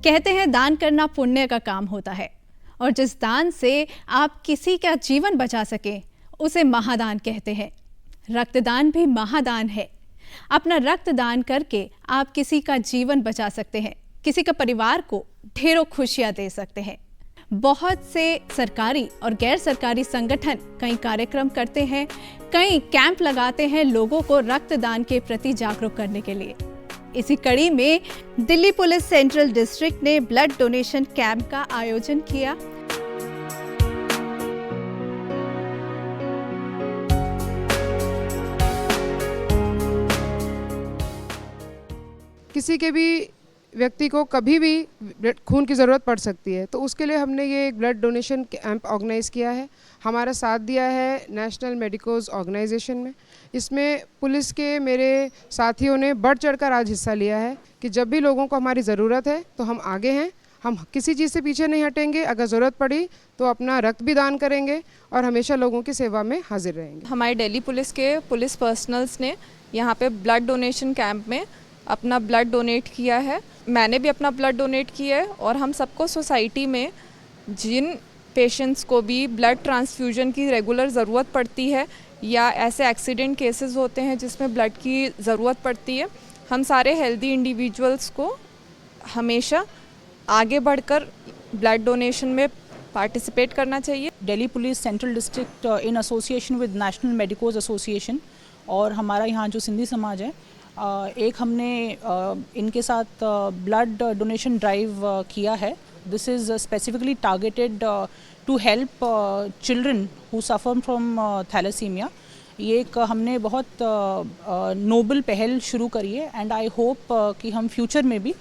कहते हैं दान करना पुण्य का काम होता है और जिस दान से आप किसी का जीवन बचा सके उसे महादान कहते हैं। रक्तदान भी महादान है। अपना रक्तदान करके आप किसी का जीवन बचा सकते हैं, किसी का परिवार को ढेरों खुशियां दे सकते हैं। बहुत से सरकारी और गैर सरकारी संगठन कई कार्यक्रम करते हैं, कई कैंप लगाते हैं लोगों को रक्तदान के प्रति जागरूक करने के लिए। इसी कड़ी में दिल्ली पुलिस सेंट्रल डिस्ट्रिक्ट ने ब्लड डोनेशन कैंप का आयोजन किया। किसी के भी व्यक्ति को कभी भी खून की ज़रूरत पड़ सकती है, तो उसके लिए हमने ये एक ब्लड डोनेशन कैंप ऑर्गेनाइज़ किया है। हमारा साथ दिया है नेशनल मेडिकोज ऑर्गेनाइजेशन में। इसमें पुलिस के मेरे साथियों ने बढ़ चढ़कर आज हिस्सा लिया है कि जब भी लोगों को हमारी ज़रूरत है तो हम आगे हैं, हम किसी चीज़ से पीछे नहीं हटेंगे। अगर ज़रूरत पड़ी तो अपना रक्त भी दान करेंगे और हमेशा लोगों की सेवा में हाजिर रहेंगे। हमारे दिल्ली पुलिस के पुलिस पर्सनल्स ने यहाँ पे ब्लड डोनेशन कैंप में अपना ब्लड डोनेट किया है। मैंने भी अपना ब्लड डोनेट किया है और हम सबको सोसाइटी में जिन पेशेंट्स को भी ब्लड ट्रांसफ्यूजन की रेगुलर ज़रूरत पड़ती है या ऐसे एक्सीडेंट केसेस होते हैं जिसमें ब्लड की ज़रूरत पड़ती है, हम सारे हेल्दी इंडिविजुअल्स को हमेशा आगे बढ़कर ब्लड डोनेशन में पार्टिसिपेट करना चाहिए। Delhi police central district in association with national medicos association और हमारा यहाँ जो सिंधी समाज है, एक हमने इनके साथ ब्लड डोनेशन ड्राइव किया है। This is specifically targeted to help children who suffer from thalassaemia. ये एक हमने बहुत नोबल पहल शुरू करी है एंड आई होप कि हम फ्यूचर में भी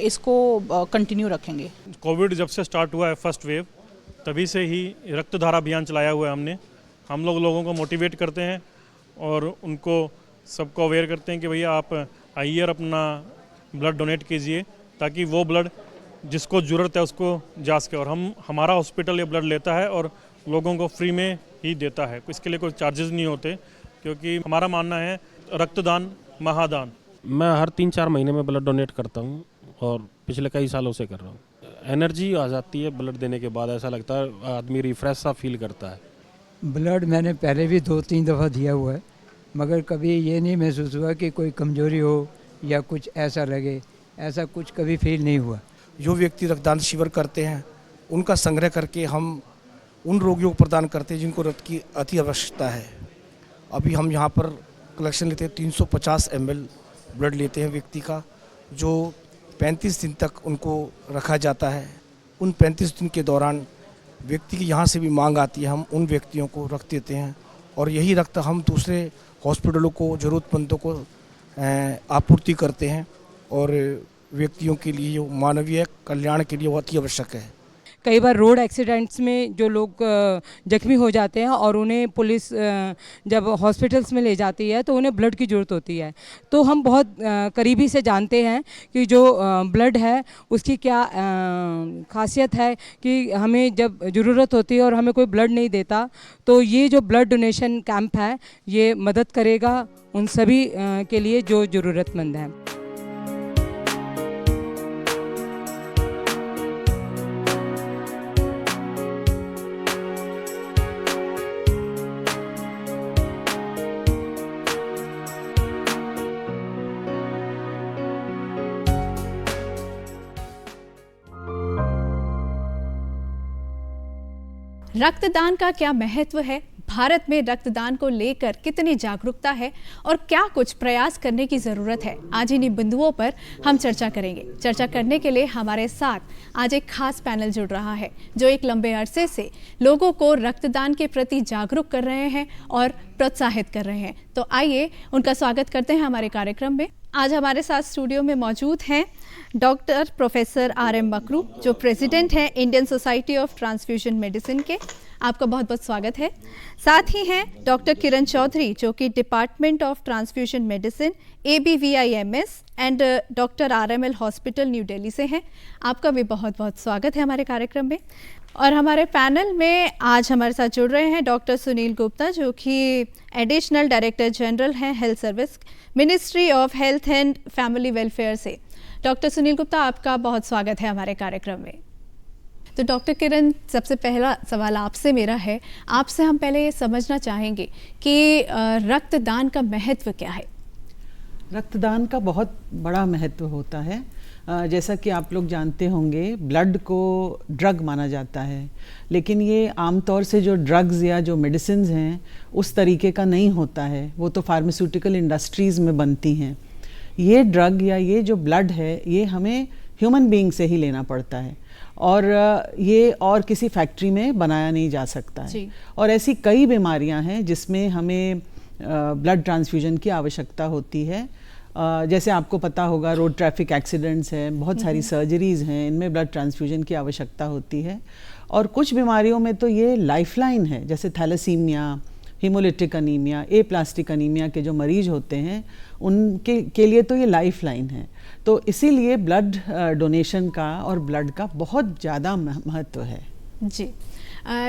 इसको कंटिन्यू रखेंगे। कोविड जब से स्टार्ट हुआ है फर्स्ट वेव, तभी से ही रक्तधारा अभियान चलाया हुआ है हमने। हम लोगों को मोटिवेट करते हैं और उनको सबको अवेयर करते हैं कि भैया आप आइए और अपना ब्लड डोनेट कीजिए ताकि वो ब्लड जिसको ज़रूरत है उसको जा सके। और हमारा हॉस्पिटल ये ब्लड लेता है और लोगों को फ्री में ही देता है, इसके लिए कोई चार्जेस नहीं होते, क्योंकि हमारा मानना है रक्तदान महादान। मैं हर 3-4 महीने में ब्लड डोनेट करता हूँ और पिछले कई सालों से कर रहा हूँ। एनर्जी आ जाती है ब्लड देने के बाद, ऐसा लगता है आदमी रिफ्रेश सा फील करता है। ब्लड मैंने पहले भी 2-3 दफ़ा दिया हुआ है, मगर कभी ये नहीं महसूस हुआ कि कोई कमजोरी हो या कुछ ऐसा लगे, ऐसा कुछ कभी फील नहीं हुआ। जो व्यक्ति रक्तदान शिविर करते हैं उनका संग्रह करके हम उन रोगियों को प्रदान करते हैं जिनको रक्त की अति आवश्यकता है। अभी हम यहाँ पर कलेक्शन लेते हैं, 350 ml ब्लड लेते हैं व्यक्ति का, जो 35 दिन तक उनको रखा जाता है। उन 35 दिन के दौरान व्यक्ति की यहाँ से भी मांग आती है, हम उन व्यक्तियों को रक्त देते हैं और यही रक्त हम दूसरे हॉस्पिटलों को, ज़रूरतमंदों को आपूर्ति करते हैं और व्यक्तियों के लिए मानवीय कल्याण के लिए बहुत ही आवश्यक है। कई बार रोड एक्सीडेंट्स में जो लोग जख्मी हो जाते हैं और उन्हें पुलिस जब हॉस्पिटल्स में ले जाती है तो उन्हें ब्लड की ज़रूरत होती है, तो हम बहुत करीबी से जानते हैं कि जो ब्लड है उसकी क्या खासियत है कि हमें जब ज़रूरत होती है और हमें कोई ब्लड नहीं देता, तो ये जो ब्लड डोनेशन कैंप है ये मदद करेगा उन सभी के लिए जो ज़रूरतमंद हैं। रक्तदान का क्या महत्व है, भारत में रक्तदान को लेकर कितनी जागरूकता है और क्या कुछ प्रयास करने की ज़रूरत है, आज इन्हीं बिंदुओं पर हम चर्चा करेंगे। चर्चा करने के लिए हमारे साथ आज एक खास पैनल जुड़ रहा है जो एक लंबे अरसे से लोगों को रक्तदान के प्रति जागरूक कर रहे हैं और प्रोत्साहित कर रहे हैं। तो आइए उनका स्वागत करते हैं हमारे कार्यक्रम में। आज हमारे साथ स्टूडियो में मौजूद हैं डॉक्टर प्रोफेसर RM मकरू, जो प्रेसिडेंट हैं Indian society of transfusion medicine के। आपका बहुत बहुत स्वागत है। साथ ही हैं डॉक्टर किरण चौधरी, जो कि department of transfusion medicine ABVIMS and doctor RML hospital new Delhi से हैं। आपका भी बहुत बहुत स्वागत है हमारे कार्यक्रम में। और हमारे पैनल में आज हमारे साथ जुड़ रहे हैं डॉक्टर सुनील गुप्ता, जो कि एडिशनल डायरेक्टर जनरल हैं health service, ministry of health and family welfare से। डॉक्टर सुनील गुप्ता, आपका बहुत स्वागत है हमारे कार्यक्रम में। तो डॉक्टर किरण, सबसे पहला सवाल आपसे मेरा है, आपसे हम पहले ये समझना चाहेंगे कि रक्तदान का महत्व क्या है। रक्तदान का बहुत बड़ा महत्व होता है। जैसा कि आप लोग जानते होंगे, ब्लड को ड्रग माना जाता है, लेकिन ये आमतौर से जो ड्रग्स या जो मेडिसिन्स हैं उस तरीके का नहीं होता है। वो तो फार्मास्यूटिकल इंडस्ट्रीज़ में बनती हैं। ये ड्रग या ये जो ब्लड है, ये हमें ह्यूमन बीइंग से ही लेना पड़ता है और ये और किसी फैक्ट्री में बनाया नहीं जा सकता है। और ऐसी कई बीमारियां हैं जिसमें हमें ब्लड ट्रांसफ्यूजन की आवश्यकता होती है। जैसे आपको पता होगा, रोड ट्रैफिक एक्सीडेंट्स हैं, बहुत सारी सर्जरीज़ हैं, इनमें ब्लड ट्रांसफ्यूजन की आवश्यकता होती है। और कुछ बीमारियों में तो ये लाइफलाइन है, जैसे thalassaemia, haemolytic anaemia, aplastic anaemia के जो मरीज होते हैं उनके के लिए तो ये लाइफलाइन है। तो इसीलिए ब्लड डोनेशन का और ब्लड का बहुत ज़्यादा महत्व है। जी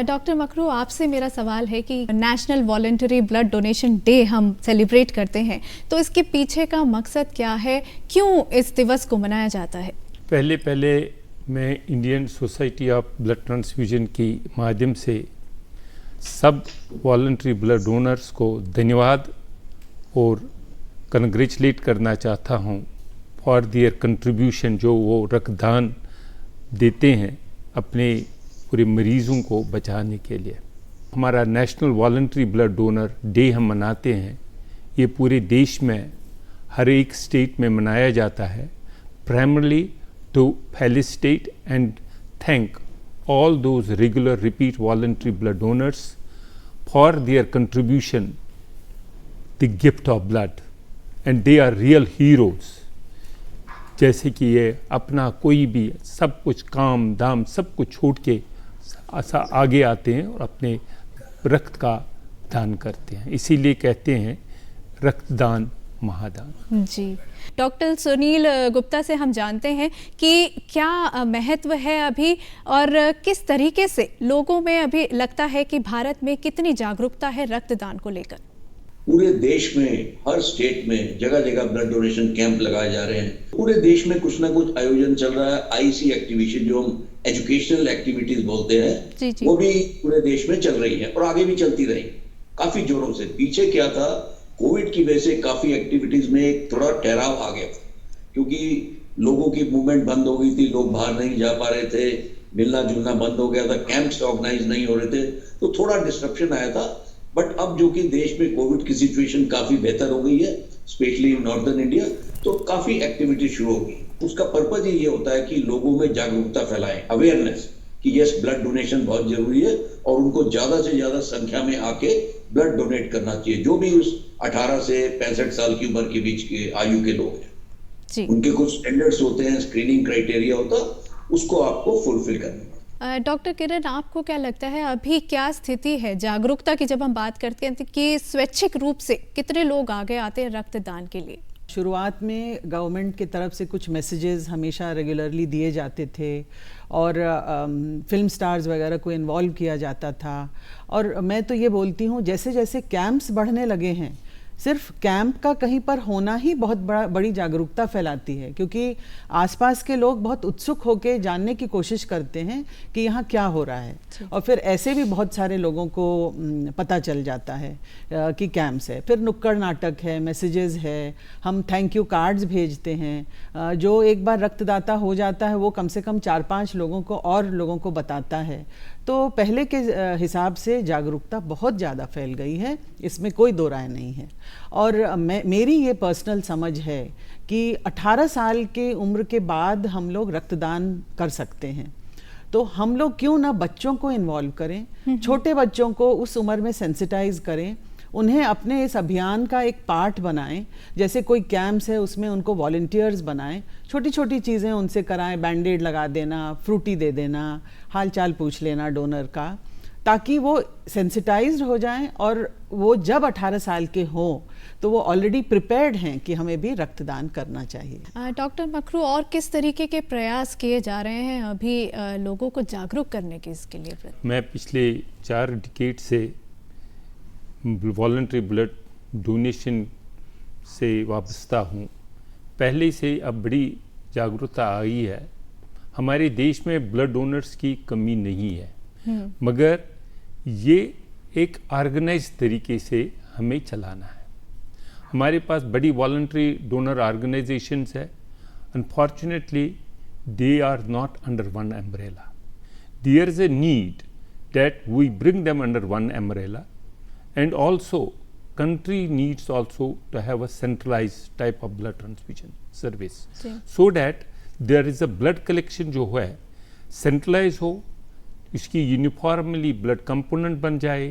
डॉक्टर मकरू, आपसे मेरा सवाल है कि national voluntary blood donation day हम सेलिब्रेट करते हैं, तो इसके पीछे का मकसद क्या है, क्यों इस दिवस को मनाया जाता है? पहले मैं Indian society of blood transfusion की माध्यम से सब वॉलंटरी ब्लड डोनर्स को धन्यवाद और कंग्रेचुलेट करना चाहता हूँ फॉर देयर कंट्रीब्यूशन, जो वो रक्तदान देते हैं अपने पूरे मरीज़ों को बचाने के लिए। हमारा national voluntary blood donor day हम मनाते हैं, ये पूरे देश में हर एक स्टेट में मनाया जाता है, primarily to felicitate and thank all those regular repeat voluntary blood donors for their contribution, the gift of blood, and they are real heroes। जैसे कि ये अपना कोई भी सब कुछ काम दाम सब कुछ छोड़ के आगे आते हैं और अपने रक्त का दान करते हैं, इसीलिए कहते हैं रक्तदान महादान। जी डॉक्टर सुनील गुप्ता से हम जानते हैं कि क्या महत्व है अभी और किस तरीके से लोगों में अभी लगता है कि भारत में कितनी जागरूकता है रक्तदान को लेकर। पूरे देश में हर स्टेट में जगह जगह ब्लड डोनेशन कैंप लगाए जा रहे हैं। पूरे देश में कुछ ना कुछ आयोजन चल रहा है। आईसी एक्टिविटी जो हम एजुकेशनल एक्टिविटीज बोलते हैं वो भी पूरे देश में चल रही है और आगे भी चलती रही काफी जोरों से। पीछे क्या था, कोविड की वजह से काफी एक्टिविटीज में एक थोड़ा ठहराव आ गया था, क्योंकि लोगों की मूवमेंट बंद हो गई थी, लोग बाहर नहीं जा पा रहे थे, मिलना जुलना बंद हो गया था, कैंप्स ऑर्गेनाइज नहीं हो रहे थे, तो थोड़ा डिस्ट्रप्शन आया था। बट अब जो कि देश में कोविड की सिचुएशन काफी बेहतर हो गई है, स्पेशली इन नॉर्दर्न इंडिया, तो काफी एक्टिविटी शुरू होगी। उसका पर्पज ही ये होता है कि लोगों में जागरूकता फैलाएं, अवेयरनेस कि यस ब्लड डोनेशन बहुत जरूरी है और उनको ज्यादा से ज्यादा संख्या में आके ब्लड डोनेट करना चाहिए। जो भी उस 18 से 65 साल की उम्र के बीच के आयु के लोग हैं, उनके कुछ स्टैंडर्ड्स होते हैं, स्क्रीनिंग क्राइटेरिया होता, उसको आपको फुलफिल करना। डॉक्टर किरण, आपको क्या लगता है अभी क्या स्थिति है जागरूकता की, जब हम बात करते हैं कि स्वैच्छिक रूप से कितने लोग आगे आते हैं रक्तदान के लिए? शुरुआत में गवर्नमेंट की तरफ से कुछ मैसेजेस हमेशा रेगुलरली दिए जाते थे और फिल्म स्टार्स वगैरह को इन्वॉल्व किया जाता था। और मैं तो ये बोलती हूँ, जैसे जैसे कैंप्स बढ़ने लगे हैं, सिर्फ कैंप का कहीं पर होना ही बहुत बड़ी जागरूकता फैलाती है, क्योंकि आसपास के लोग बहुत उत्सुक होकर जानने की कोशिश करते हैं कि यहाँ क्या हो रहा है, और फिर ऐसे भी बहुत सारे लोगों को पता चल जाता है कि कैंप्स है। फिर नुक्कड़ नाटक है, मैसेजेस है, हम थैंक यू कार्ड्स भेजते हैं। जो एक बार रक्तदाता हो जाता है वो कम से कम 4-5 लोगों को और लोगों को बताता है। तो पहले के हिसाब से जागरूकता बहुत ज़्यादा फैल गई है, इसमें कोई दो राय नहीं है। और मेरी ये पर्सनल समझ है कि 18 साल के उम्र के बाद हम लोग रक्तदान कर सकते हैं, तो हम लोग क्यों ना बच्चों को इन्वॉल्व करें, छोटे बच्चों को उस उम्र में सेंसिटाइज करें, उन्हें अपने इस अभियान का एक पार्ट बनाएं। जैसे कोई कैंप्स है उसमें उनको वॉलंटियर्स बनाएं, छोटी छोटी चीज़ें उनसे कराएं, बैंडेड लगा देना, फ्रूटी दे देना, हाल चाल पूछ लेना डोनर का, ताकि वो सेंसिटाइज्ड हो जाएं और वो जब 18 साल के हों तो वो ऑलरेडी प्रिपेयर्ड हैं कि हमें भी रक्तदान करना चाहिए। डॉक्टर मकरू, और किस तरीके के प्रयास किए जा रहे हैं अभी लोगों को जागरूक करने के इसके लिए? मैं पिछले 4 डिकेड से वॉलंटरी ब्लड डोनेशन से वाबस्ता हूँ। पहले से अब बड़ी जागरूकता आई है। हमारे देश में ब्लड डोनर्स की कमी नहीं है, मगर ये एक ऑर्गेनाइज तरीके से हमें चलाना है। हमारे पास बड़ी वॉलंटरी डोनर ऑर्गेनाइजेशंस है, unfortunately they are not under one umbrella. There is a need that we bring them under one umbrella, and also country needs also to have a centralized type of blood transfusion service, so that there is a blood collection जो है centralized हो, इसकी uniformly blood component बन जाए,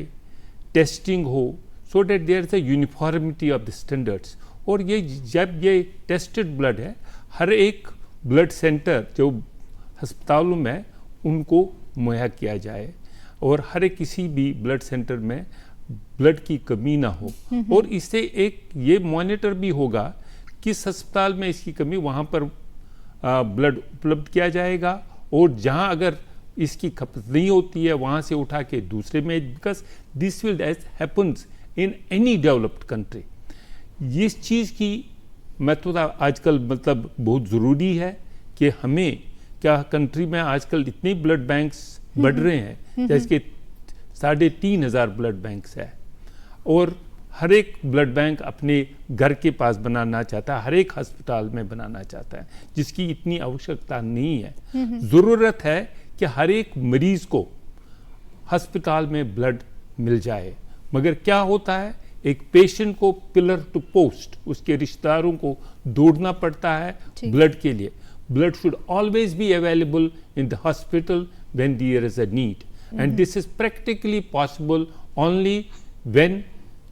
testing हो, so that there is a uniformity of the standards। और ये जब ये टेस्टेड ब्लड है, हर एक ब्लड सेंटर जो अस्पतालों में उनको मुहैया किया जाए, और हर एक किसी भी ब्लड सेंटर में ब्लड की कमी ना हो। और इससे एक ये मॉनिटर भी होगा किस अस्पताल में इसकी कमी, वहाँ पर ब्लड उपलब्ध किया जाएगा, और जहाँ अगर इसकी खपत नहीं होती है वहाँ से उठा के दूसरे में, because this will as happens in any developed country. इस चीज़ की महत्वता आजकल मतलब बहुत ज़रूरी है कि हमें क्या कंट्री में आजकल इतने ब्लड बैंक्स बढ़ रहे हैं, जैसे कि 3,500 ब्लड बैंक्स है, और हर एक ब्लड बैंक अपने घर के पास बनाना चाहता है, हर एक अस्पताल में बनाना चाहता है, जिसकी इतनी आवश्यकता नहीं है। ज़रूरत है कि हर एक मरीज़ को अस्पताल में ब्लड मिल जाए, मगर क्या होता है, एक पेशेंट को पिलर टू पोस्ट उसके रिश्तेदारों को दौड़ना पड़ता है ब्लड के लिए। Blood should always be available in the hospital when there is a need, and this is practically possible only when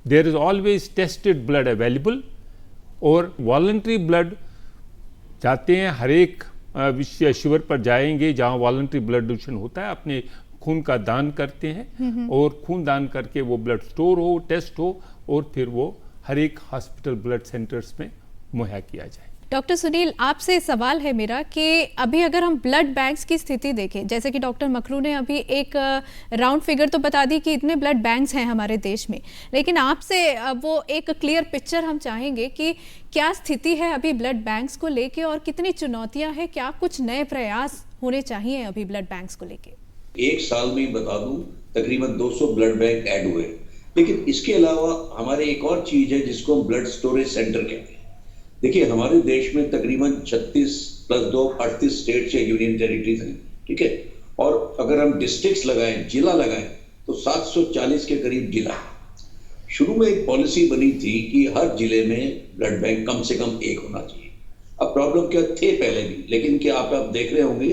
there is always tested blood available, और voluntary blood जाते हैं, हर एक विश्व शिविर पर जाएंगे जहाँ वॉलंटरी ब्लड डोनेशन होता है, अपने खून का दान करते हैं, और खून दान करके वो ब्लड स्टोर हो, टेस्ट हो, और फिर वो हर एक हॉस्पिटल ब्लड सेंटर्स में मुहैया किया जाए। डॉक्टर सुनील, आपसे सवाल है मेरा कि अभी अगर हम ब्लड बैंक्स की स्थिति देखें, जैसे कि डॉक्टर मकरू ने अभी एक राउंड फिगर तो बता दी कि इतने ब्लड बैंक्स हैं हमारे देश में, लेकिन आपसे वो एक क्लियर पिक्चर हम चाहेंगे कि क्या स्थिति है अभी ब्लड बैंक्स को लेके, और कितनी चुनौतियां हैं, क्या कुछ नए प्रयास होने चाहिए अभी ब्लड बैंक्स को लेके? एक साल में बता दूं तकरीबन 200 ब्लड बैंक ऐड हुए, लेकिन इसके अलावा हमारे एक और चीज है जिसको हम ब्लड स्टोरेज सेंटर कहते हैं। देखिए, हमारे देश में तकरीबन 36 + 2 38 स्टेट्स या यूनियन टेरिटरीज हैं, ठीक है, और अगर हम डिस्ट्रिक्ट्स लगाएं, जिला लगाएं, तो 740 के करीब जिला। शुरू में एक पॉलिसी बनी थी कि हर जिले में ब्लड बैंक कम से कम एक होना चाहिए। अब प्रॉब्लम क्या थे पहले भी, लेकिन क्या आप देख रहे होंगे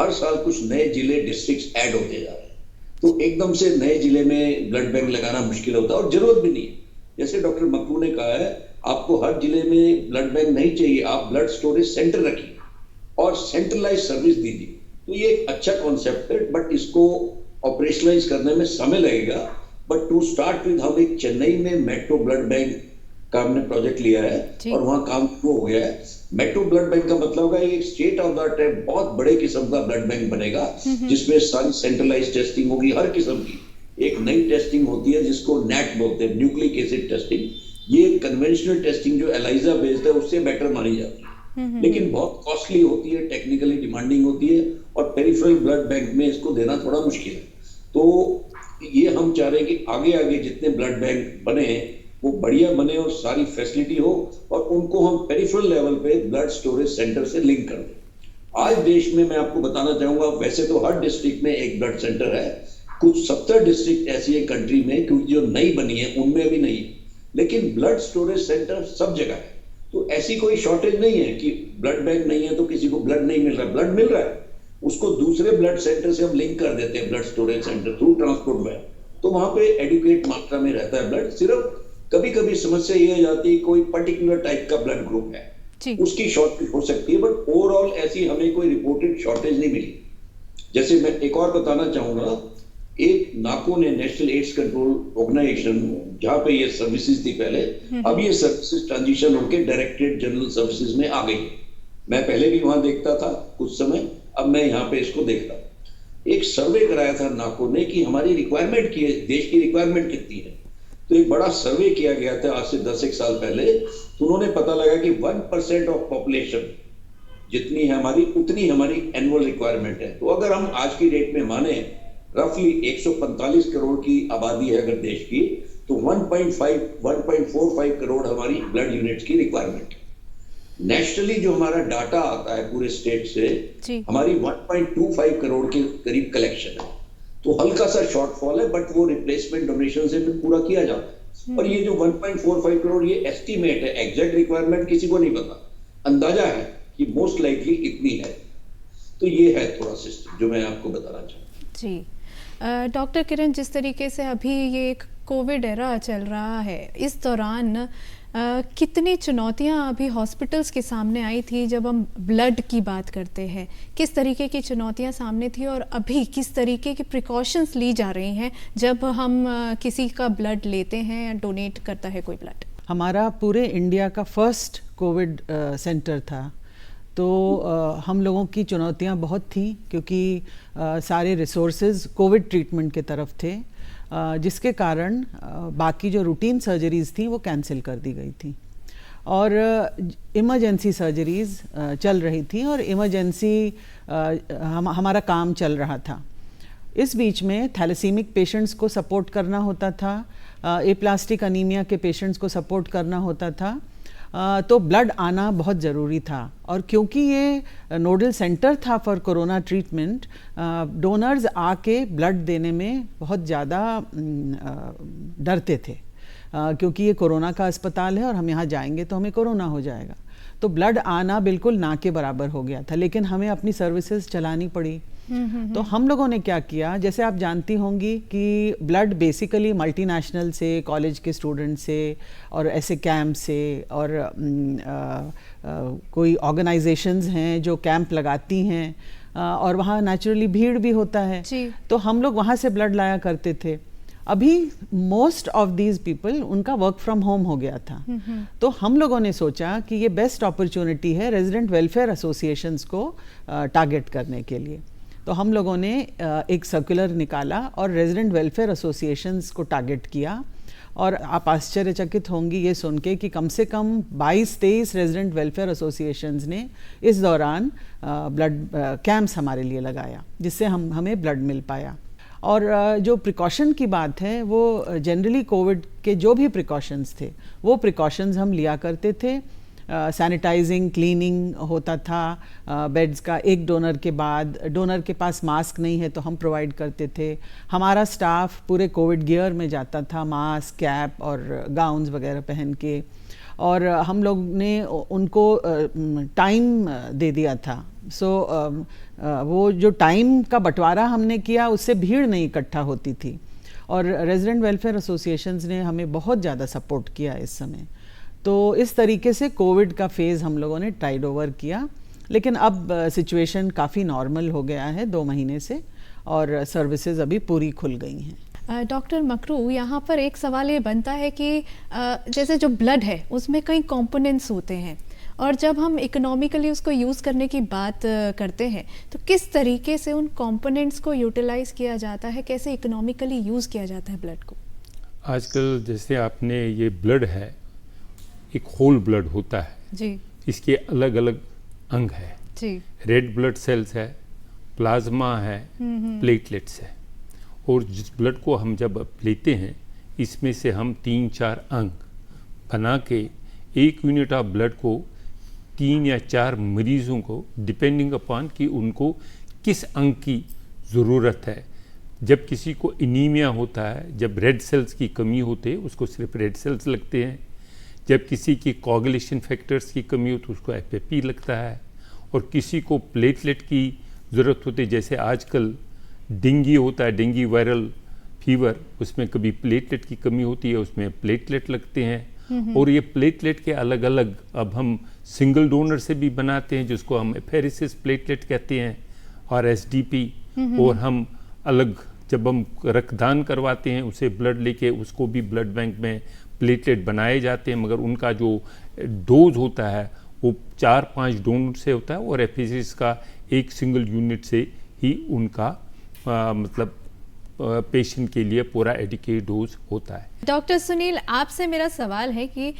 हर साल कुछ नए जिले डिस्ट्रिक्ट्स ऐड होते जा रहे हैं, तो एकदम से नए जिले में ब्लड बैंक लगाना मुश्किल होता है, और जरूरत भी नहीं है। जैसे डॉक्टर मकरू ने कहा है, आपको हर जिले में ब्लड बैंक नहीं चाहिए, आप ब्लड स्टोरेज सेंटर रखिए और सेंट्रलाइज सर्विस दीजिए। तो ये एक अच्छा कॉन्सेप्ट है, बट इसको ऑपरेशनलाइज करने में समय लगेगा। बट टू स्टार्ट विद, हम एक चेन्नई में मेट्रो ब्लड बैंक का हमने प्रोजेक्ट लिया है और वहाँ काम शुरू हो गया है। मेट्रो ब्लड बैंक का मतलब होगा एक स्टेट ऑफ द आर्ट है, बहुत बड़े किस्म का ब्लड बैंक बनेगा जिसमें सारी सेंट्रलाइज टेस्टिंग होगी हर किस्म की। एक नई टेस्टिंग होती है जिसको नेट बोलते हैं, न्यूक्लिक एसिड टेस्टिंग। ये कन्वेंशनल टेस्टिंग जो एलाइजा बेस्ड है उससे बेटर मानी जाती है, लेकिन बहुत कॉस्टली होती है, टेक्निकली डिमांडिंग होती है, और पेरिफेरल ब्लड बैंक में इसको देना थोड़ा मुश्किल है। तो ये हम चाह रहे हैं कि आगे आगे जितने ब्लड बैंक बने वो बढ़िया बने और सारी फैसिलिटी हो, और उनको हम पेरिफेरल लेवल पे ब्लड स्टोरेज सेंटर से लिंक कर दें। आज देश में मैं आपको बताना चाहूंगा, वैसे तो हर डिस्ट्रिक्ट में एक ब्लड सेंटर है, कुछ 70 डिस्ट्रिक्ट ऐसी है कंट्री में क्योंकि जो नई बनी है उनमें भी नहीं है, लेकिन ब्लड स्टोरेज सेंटर सब जगह है। तो ऐसी कोई शॉर्टेज नहीं है कि ब्लड बैंक नहीं है तो किसी को ब्लड नहीं मिल रहा है, ब्लड मिल रहा है, उसको दूसरे ब्लड सेंटर से हम लिंक कर देते हैं blood storage centre through transport van, तो वहां पे एडुकेट मात्रा में रहता है ब्लड। सिर्फ कभी कभी समस्या ये आ जाती है कोई पर्टिकुलर टाइप का ब्लड ग्रुप है, उसकी शॉर्टेज हो सकती है, बट ओवरऑल ऐसी हमें कोई रिपोर्टेड शॉर्टेज नहीं मिली। जैसे मैं एक और बताना चाहूंगा, एक नाको ने नेशनल एड्स कंट्रोल ऑर्गेनाइजेशन, जहां पे ये सर्विसेज थी पहले, अब ये सर्विसेज ट्रांजिशन होकर डायरेक्टरेट जनरल सर्विसेज में आ गई। मैं पहले भी वहां देखता था कुछ समय, अब मैं यहाँ पे इसको देखता हूं। एक सर्वे कराया था नाको ने कि हमारी रिक्वायरमेंट की है, देश की रिक्वायरमेंट कितनी है, तो एक बड़ा सर्वे किया गया था आज से 10 साल पहले। तो उन्होंने पता लगा कि 1% ऑफ पॉपुलेशन जितनी है हमारी उतनी हमारी एनुअल रिक्वायरमेंट है। तो अगर हम आज की डेट में माने रफली 145 करोड़ की आबादी है अगर देश की, तो 1.45 करोड़ हमारी ब्लड यूनिट्स की रिक्वायरमेंट है। नेशनली जो हमारा डाटा आता है पूरे स्टेट से, हमारी 1.25 करोड़ के करीब कलेक्शन है। तो हल्का सा शॉर्टफॉल है, बट वो रिप्लेसमेंट डोनेशन से भी पूरा किया जाता है। और ये जो 1.45 करोड़ ये एस्टीमेट है, एग्जैक्ट रिक्वायरमेंट किसी को नहीं पता, अंदाजा है कि मोस्ट लाइकली इतनी है। तो ये है थोड़ा सिस्टम जो मैं आपको बताना चाहता हूँ। जी डॉक्टर किरण, जिस तरीके से अभी ये एक कोविड एरा चल रहा है, इस दौरान कितनी चुनौतियां अभी हॉस्पिटल्स के सामने आई थी जब हम ब्लड की बात करते हैं, किस तरीके की चुनौतियां सामने थी और अभी किस तरीके की प्रिकॉशंस ली जा रही हैं जब हम किसी का ब्लड लेते हैं या डोनेट करता है कोई ब्लड? हमारा पूरे इंडिया का फर्स्ट कोविड सेंटर था, तो हम लोगों की चुनौतियां बहुत थी क्योंकि सारे रिसोर्सेज कोविड ट्रीटमेंट के तरफ थे, जिसके कारण बाकी जो रूटीन सर्जरीज़ थी वो कैंसिल कर दी गई थी और इमरजेंसी सर्जरीज़ चल रही थी और इमरजेंसी हमारा काम चल रहा था। इस बीच में थैलेसीमिक पेशेंट्स को सपोर्ट करना होता था, एप्लास्टिक अनीमिया के पेशेंट्स को सपोर्ट करना होता था, तो ब्लड आना बहुत ज़रूरी था। और क्योंकि ये नोडल सेंटर था फॉर कोरोना ट्रीटमेंट, डोनर्स आके ब्लड देने में बहुत ज़्यादा डरते थे क्योंकि ये कोरोना का अस्पताल है और हम यहाँ जाएंगे तो हमें कोरोना हो जाएगा। तो ब्लड आना बिल्कुल ना के बराबर हो गया था, लेकिन हमें अपनी सर्विसेज चलानी पड़ी। तो हम लोगों ने क्या किया, जैसे आप जानती होंगी कि ब्लड बेसिकली मल्टीनेशनल से, कॉलेज के स्टूडेंट से और ऐसे कैंप से और कोई ऑर्गेनाइजेशंस हैं जो कैंप लगाती हैं और वहाँ नेचुरली भीड़ भी होता है, तो हम लोग वहाँ से ब्लड लाया करते थे। अभी मोस्ट ऑफ दीज पीपल उनका वर्क फ्रॉम होम हो गया था, तो हम लोगों ने सोचा कि ये बेस्ट अपॉर्चुनिटी है रेजिडेंट वेलफेयर एसोसिएशंस को टारगेट करने के लिए। तो हम लोगों ने एक सर्कुलर निकाला और रेजिडेंट वेलफेयर एसोसिएशंस को टारगेट किया और आप आश्चर्यचकित होंगी ये सुन के कि कम से कम 22-23 रेजिडेंट वेलफेयर एसोसिएशंस ने इस दौरान ब्लड कैंप्स हमारे लिए लगाया, जिससे हमें ब्लड मिल पाया। और जो प्रिकॉशन की बात है वो जनरली कोविड के जो भी प्रिकॉशंस थे वो प्रिकॉशंस हम लिया करते थे। सैनिटाइजिंग, क्लीनिंग होता था बेड्स का, एक डोनर के बाद डोनर के पास मास्क नहीं है तो हम प्रोवाइड करते थे। हमारा स्टाफ पूरे कोविड गियर में जाता था, मास्क, कैप और गाउन्स वगैरह पहन के, और हम लोग ने उनको टाइम दे दिया था। सो वो जो टाइम का बंटवारा हमने किया उससे भीड़ नहीं इकट्ठा होती थी और रेजिडेंट वेलफेयर एसोसिएशंस ने हमें बहुत ज़्यादा सपोर्ट किया इस समय। तो इस तरीके से कोविड का फेज़ हम लोगों ने टाइड ओवर किया, लेकिन अब सिचुएशन काफ़ी नॉर्मल हो गया है 2 महीने से और सर्विसेज अभी पूरी खुल गई हैं। डॉक्टर मकरू, यहाँ पर एक सवाल ये बनता है कि जैसे जो ब्लड है उसमें कई कंपोनेंट्स होते हैं और जब हम इकोनॉमिकली उसको यूज़ करने की बात करते हैं तो किस तरीके से उन कंपोनेंट्स को यूटिलाइज़ किया जाता है, कैसे इकोनॉमिकली यूज़ किया जाता है ब्लड को? आजकल जैसे आपने ये ब्लड है, एक होल ब्लड होता है जी, इसके अलग अलग अंग है जी, रेड ब्लड सेल्स है, प्लाज्मा है, प्लेटलेट्स है। और जिस ब्लड को हम जब लेते हैं इसमें से हम 3-4 अंग बना के 1 यूनिट ऑफ ब्लड को 3 या 4 मरीज़ों को डिपेंडिंग अपॉन कि उनको किस अंग की ज़रूरत है। जब किसी को एनीमिया होता है, जब रेड सेल्स की कमी होती है उसको सिर्फ रेड सेल्स लगते हैं। जब किसी की कोगुलेशन फैक्टर्स की कमी हो तो उसको FFP लगता है। और किसी को प्लेटलेट की ज़रूरत होती है, जैसे आजकल डेंगू होता है, डेंगू वायरल फीवर, उसमें कभी प्लेटलेट की कमी होती है, उसमें प्लेटलेट लगते हैं। और ये प्लेटलेट के अलग अलग अब हम सिंगल डोनर से भी बनाते हैं जिसको हम एफेरेसिस प्लेटलेट कहते हैं और SDP। और हम अलग जब हम रक्तदान करवाते हैं उसे ब्लड लेके उसको भी ब्लड बैंक में प्लेटलेट बनाए जाते हैं, मगर उनका जो डोज होता है वो 4-5 डोनर से होता है और एफेरेसिस का एक सिंगल यूनिट से ही उनका मतलब पेशेंट के लिए पूरा एडिक्वेट डोज होता है। डॉक्टर सुनील, आपसे मेरा सवाल है कि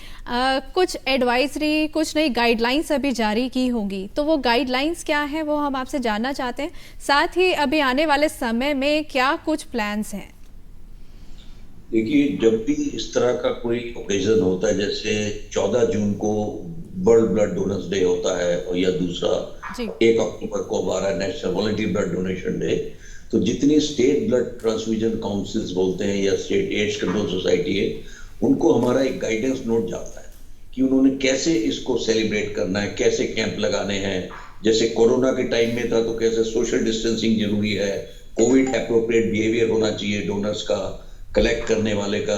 कुछ एडवाइजरी, कुछ नई गाइडलाइंस अभी जारी की होंगी, तो वो गाइडलाइंस क्या है वो हम आपसे जानना चाहते हैं। साथ ही अभी आने वाले समय में क्या कुछ प्लान्स हैं? देखिए, जब भी इस तरह का कोई ओकेजन होता है, जैसे 14 जून को वर्ल्ड ब्लड डोनर्स डे होता है और या दूसरा 1 अक्टूबर को हमारा national voluntary blood donation day, तो जितनी स्टेट ब्लड ट्रांसफ्यूजन काउंसिल्स बोलते हैं या स्टेट एड्स कंट्रोल सोसाइटी है, उनको हमारा एक गाइडेंस नोट जाता है कि उन्होंने कैसे इसको सेलिब्रेट करना है, कैसे कैंप लगाने हैं। जैसे कोरोना के टाइम में था तो कैसे सोशल डिस्टेंसिंग जरूरी है, कोविड एप्रोप्रिएट बिहेवियर होना चाहिए डोनर्स का, कलेक्ट करने वाले का,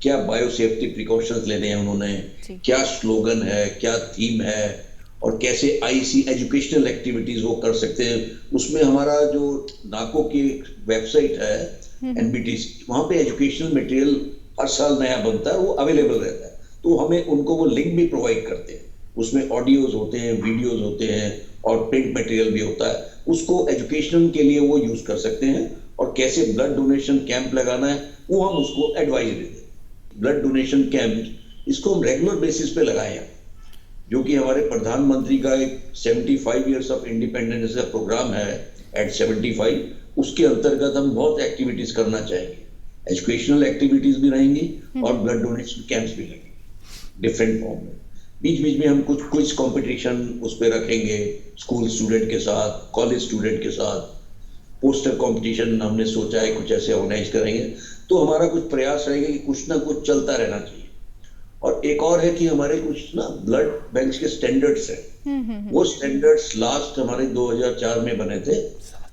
क्या बायो सेफ्टी प्रिकॉशंस लेने हैं उन्होंने, क्या स्लोगन है, क्या थीम है, और कैसे आईसी एजुकेशनल एक्टिविटीज वो कर सकते हैं। उसमें हमारा जो नाको की वेबसाइट है एनबीटीसी, वहाँ पे एजुकेशनल मटेरियल हर साल नया बनता है, वो अवेलेबल रहता है, तो हमें उनको वो लिंक भी प्रोवाइड करते हैं। उसमें ऑडियोज होते हैं, वीडियोज होते हैं और प्रिंट मटेरियल भी होता है, उसको एजुकेशनल के लिए वो यूज कर सकते हैं। और कैसे ब्लड डोनेशन कैंप लगाना है वो हम उसको एडवाइस देते हैं। ब्लड डोनेशन कैंप इसको हम रेगुलर बेसिस पे लगाए हैं, जो कि हमारे प्रधानमंत्री का एक 75 इयर्स ऑफ इंडिपेंडेंस का प्रोग्राम है एट 75, उसके अंतर्गत हम बहुत एक्टिविटीज करना चाहेंगे। एजुकेशनल एक्टिविटीज भी रहेंगी और ब्लड डोनेशन कैंप्स भी लगेंगे डिफरेंट फॉर्म में। बीच बीच में हम कुछ क्विज कंपटीशन उस पर रखेंगे, स्कूल स्टूडेंट के साथ, कॉलेज स्टूडेंट के साथ, पोस्टर कंपटीशन हमने सोचा है कुछ ऐसे ऑर्गेनाइज करेंगे। तो हमारा कुछ प्रयास रहेगा कि कुछ ना कुछ चलता रहना चाहिए। और एक और है कि हमारे कुछ ना ब्लड बैंक के स्टैंडर्ड्स हैं, वो स्टैंडर्ड्स लास्ट हमारे 2004 में बने थे,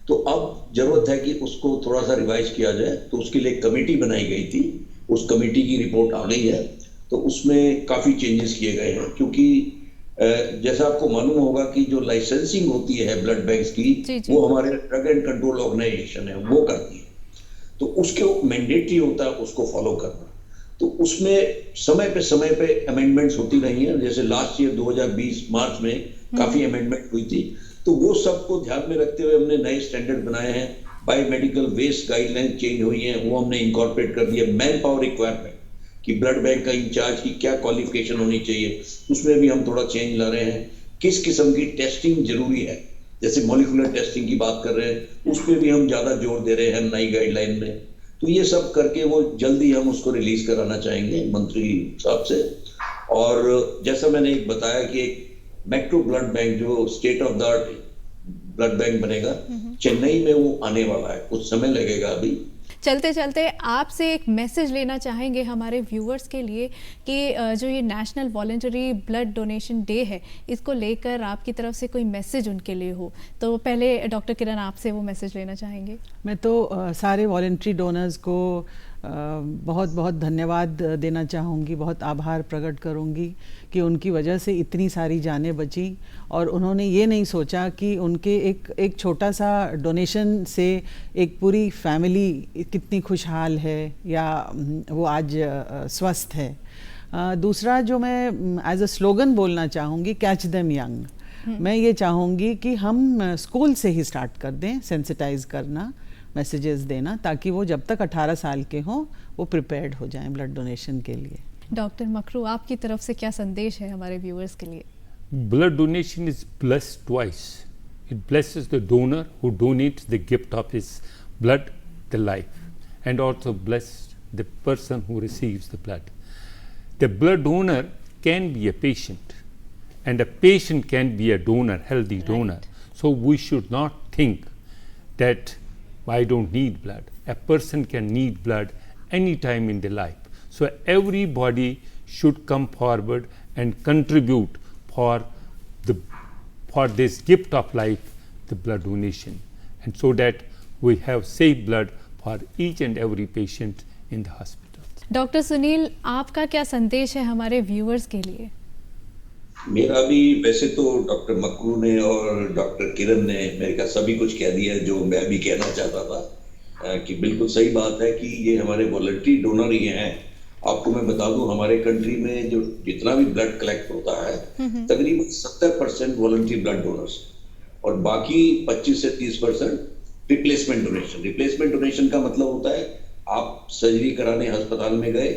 तो अब जरूरत है कि उसको थोड़ा सा रिवाइज किया जाए। तो उसके लिए कमेटी बनाई गई थी, उस कमेटी की रिपोर्ट आ गई है, तो उसमें काफी चेंजेस किए गए हैं। क्योंकि जैसा आपको मालूम होगा कि जो लाइसेंसिंग होती है ब्लड बैंक्स की, वो हमारे ड्रग एंड कंट्रोल ऑर्गेनाइजेशन है वो करती है, तो उसके मैंडेटरी होता है उसको फॉलो करना। तो उसमें समय पे अमेंडमेंट्स होती रही हैं। जैसे लास्ट ईयर 2020 मार्च में काफी अमेंडमेंट हुई थी, तो वो सबको ध्यान में रखते हुए हमने नए स्टैंडर्ड बनाए हैं। बायोमेडिकल वेस्ट गाइडलाइन चेंज हुई हैं, वो हमने इंकॉर्पोरेट कर दिया। मैन पावर रिक्वायरमेंट कि ब्लड बैंक का इंचार्ज की क्या क्वालिफिकेशन होनी चाहिए, उसमें भी हम थोड़ा चेंज ला रहे हैं। किस किस्म की टेस्टिंग जरूरी है, जैसे मॉलिक्यूलर टेस्टिंग की बात कर रहे हैं, उस पर भी हम ज्यादा जोर दे रहे हैं नई गाइडलाइन में। तो ये सब करके वो जल्दी हम उसको रिलीज कराना चाहेंगे मंत्री साहब से। और जैसा मैंने एक बताया कि एक मेट्रो ब्लड बैंक जो state of the art blood bank बनेगा चेन्नई में, वो आने वाला है, कुछ समय लगेगा अभी। चलते चलते आपसे एक मैसेज लेना चाहेंगे हमारे व्यूअर्स के लिए कि जो ये national voluntary blood donation day है, इसको लेकर आपकी तरफ से कोई मैसेज उनके लिए हो, तो पहले डॉक्टर किरण आपसे वो मैसेज लेना चाहेंगे। मैं तो सारे वॉलंटरी डोनर्स को बहुत बहुत धन्यवाद देना चाहूँगी, बहुत आभार प्रकट करूँगी कि उनकी वजह से इतनी सारी जानें बची और उन्होंने ये नहीं सोचा कि उनके एक छोटा सा डोनेशन से एक पूरी फैमिली कितनी खुशहाल है या वो आज स्वस्थ है। दूसरा जो मैं एज अ स्लोगन बोलना चाहूँगी, कैच देम यंग। मैं ये चाहूँगी कि हम स्कूल से ही स्टार्ट कर दें सेंसिटाइज करना, मैसेजेस देना, ताकि वो जब तक 18 साल के हों वो प्रिपेयर्ड हो जाएं ब्लड डोनेशन के लिए। डॉक्टर मकरू, आपकी तरफ से क्या संदेश है हमारे व्यूअर्स के लिए? Blood donation is blessed twice. It blesses the donor who donates the gift of his blood, the life, and also blessed the person who receives the blood. The blood donor can be a patient, and a patient can be a donor, healthy donor. So we should not think that I don't need blood. A person can need blood any time in their life. So everybody should come forward and contribute for this gift of life, the blood donation, and so that we have safe blood for each and every patient in the hospital. Doctor Sunil, आपका क्या संदेश है हमारे viewers के लिए? मेरा भी वैसे तो डॉक्टर मकरू ने और डॉक्टर किरण ने मेरे का सभी कुछ कह दिया जो मैं भी कहना चाहता था, कि बिल्कुल सही बात है कि ये हमारे वॉलंटरी डोनर ही हैं। आपको मैं बता दूं, हमारे कंट्री में जो जितना भी ब्लड कलेक्ट होता है तकरीबन 70% वॉलंटरी ब्लड डोनर्स और बाकी 25 से 30% रिप्लेसमेंट डोनेशन। रिप्लेसमेंट डोनेशन का मतलब होता है आप सर्जरी कराने अस्पताल में गए,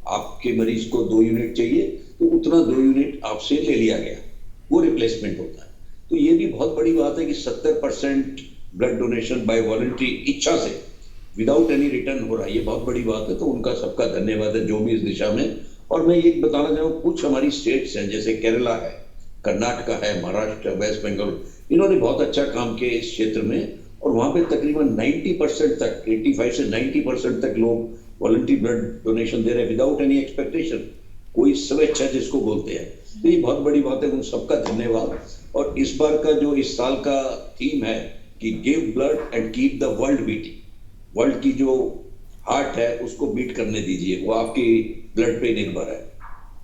आपके मरीज को 2 यूनिट चाहिए, तो उतना 2 यूनिट आपसे ले लिया गया, वो रिप्लेसमेंट होता है। तो ये भी बहुत बड़ी बात है कि 70% ब्लड डोनेशन बाय वॉलंटरी इच्छा से विदाउट एनी रिटर्न हो रहा है, ये बहुत बड़ी बात है। तो उनका सबका धन्यवाद है जो भी इस दिशा में। और मैं ये बताना चाहूँ, कुछ हमारी स्टेट्स हैं जैसे केरला है, कर्नाटका है, महाराष्ट्र, वेस्ट बंगाल, इन्होंने बहुत अच्छा काम किया इस क्षेत्र में। और वहाँ पे तकरीबन 90% तक, 85 से 90% तक लोग वॉलंटरी ब्लड डोनेशन दे रहे हैं विदाउट एनी एक्सपेक्टेशन, कोई स्वेच्छा जिसको बोलते हैं। तो ये बहुत बड़ी बात है, उन सबका धन्यवाद। और इस बार का जो इस साल का थीम है कि give blood and keep the world beating, world की जो हार्ट है उसको बीट करने दीजिए, वो आपकी ब्लड पे निर्भर है।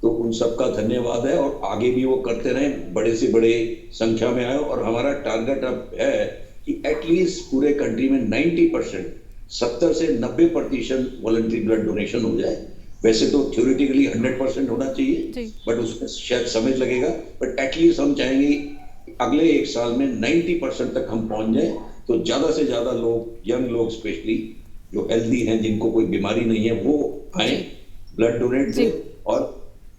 तो उन सबका धन्यवाद है और आगे भी वो करते रहें, बड़े से बड़े संख्या में आए। और हमारा टारगेट अब है कि एटलीस्ट पूरे कंट्री में 90%, 70 से 90% वॉलंटरी ब्लड डोनेशन हो जाए। वैसे तो थ्योरेटिकली 100% होना चाहिए, बट उसमें शायद समय लगेगा, बट एटलीस्ट हम चाहेंगे अगले 1 साल में 90% तक हम पहुंच जाए, तो ज्यादा से ज्यादा लोग, यंग लोग स्पेशली जो हेल्दी हैं, जिनको कोई बीमारी नहीं है, वो आए, ब्लड डोनेट दें, और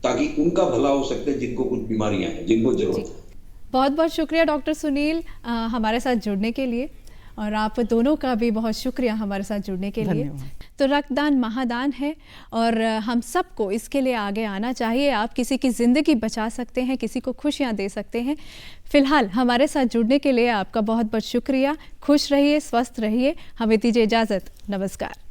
ताकि उनका भला हो सकते हैं जिनको कुछ बीमारियां हैं, जिनको जरूरत है। बहुत बहुत शुक्रिया डॉक्टर सुनील हमारे साथ जुड़ने के लिए, और आप दोनों का भी बहुत शुक्रिया हमारे साथ जुड़ने के लिए। तो रक्तदान महादान है और हम सबको इसके लिए आगे आना चाहिए। आप किसी की ज़िंदगी बचा सकते हैं, किसी को खुशियां दे सकते हैं। फिलहाल हमारे साथ जुड़ने के लिए आपका बहुत बहुत शुक्रिया। खुश रहिए, स्वस्थ रहिए। हमें दीजिए इजाज़त। नमस्कार।